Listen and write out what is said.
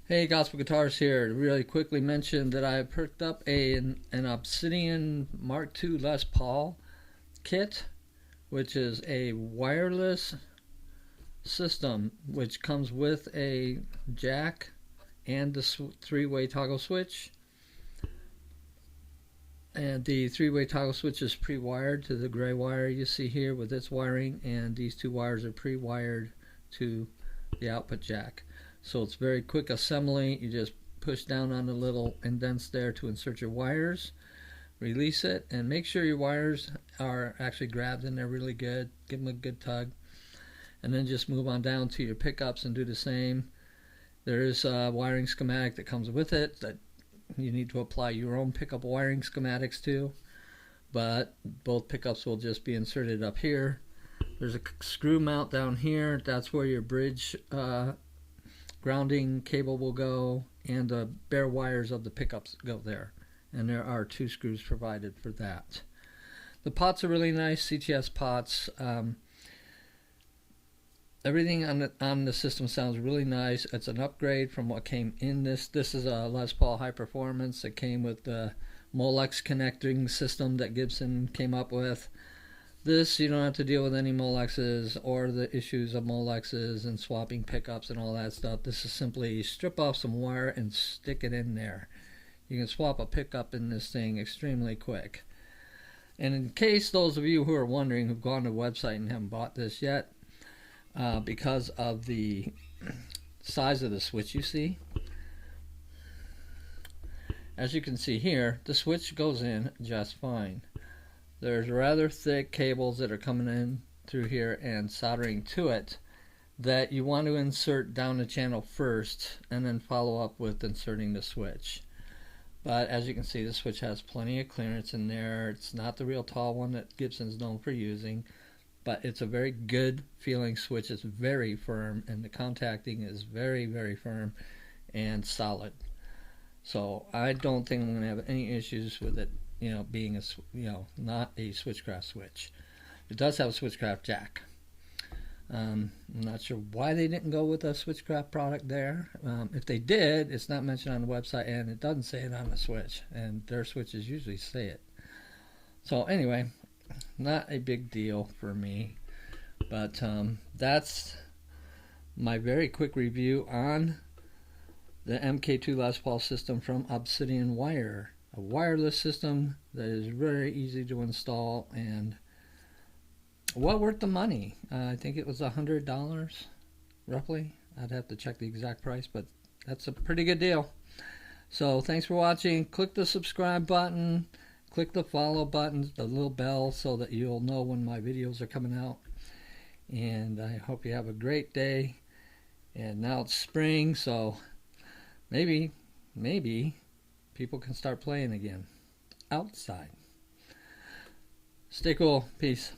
Hey, Gospel Guitars here. To really quickly mention that I picked up an Obsidian Mark II Les Paul kit, which is a wireless system which comes with a jack and the three-way toggle switch. And the three-way toggle switch is pre-wired to the gray wire you see here with its wiring, and these two wires are pre-wired to the output jack. So it's very quick assembly. You just push down on the little indents there to insert your wires, release it, and make sure your wires are actually grabbed in there really good. Give them a good tug, and then just move on down to your pickups and do the same. There is a wiring schematic that comes with it that you need to apply your own pickup wiring schematics to, but both pickups will just be inserted up here. There's a screw mount down here. That's where your bridge grounding cable will go, and the bare wires of the pickups go there, and there are two screws provided for that. The pots are really nice, CTS pots. Everything on the system sounds really nice. It's an upgrade from what came in this. This is a Les Paul High Performance. It came with the Molex connecting system that Gibson came up with. This, you don't have to deal with any Molexes or the issues of Molexes and swapping pickups and all that stuff. This is simply strip off some wire and stick it in there. You can swap a pickup in this thing extremely quick. And in case those of you who are wondering, who've gone to the website and haven't bought this yet, because of the size of the switch you see, as you can see here, the switch goes in just fine. There's rather thick cables that are coming in through here and soldering to it that you want to insert down the channel first and then follow up with inserting the switch. But as you can see, the switch has plenty of clearance in there. It's not the real tall one that Gibson's known for using, but it's a very good feeling switch. It's very firm, and the contacting is very, very firm and solid. So I don't think I'm going to have any issues with it, being not a switchcraft switch. It does have a switchcraft jack. I'm not sure why they didn't go with a switchcraft product there. If they did, it's not mentioned on the website, and it doesn't say it on the switch, and their switches usually say it. So anyway, not a big deal for me, but that's my very quick review on the MKII Les Paul system from Obsidian Wire. A wireless system that is very easy to install and well worth the money. I think it was $100 roughly. I'd have to check the exact price, but that's a pretty good deal. So thanks for watching. Click the subscribe button, click the follow button, the little bell, so that you'll know when my videos are coming out. And I hope you have a great day. And now it's spring, so maybe people can start playing again outside. Stay cool. Peace.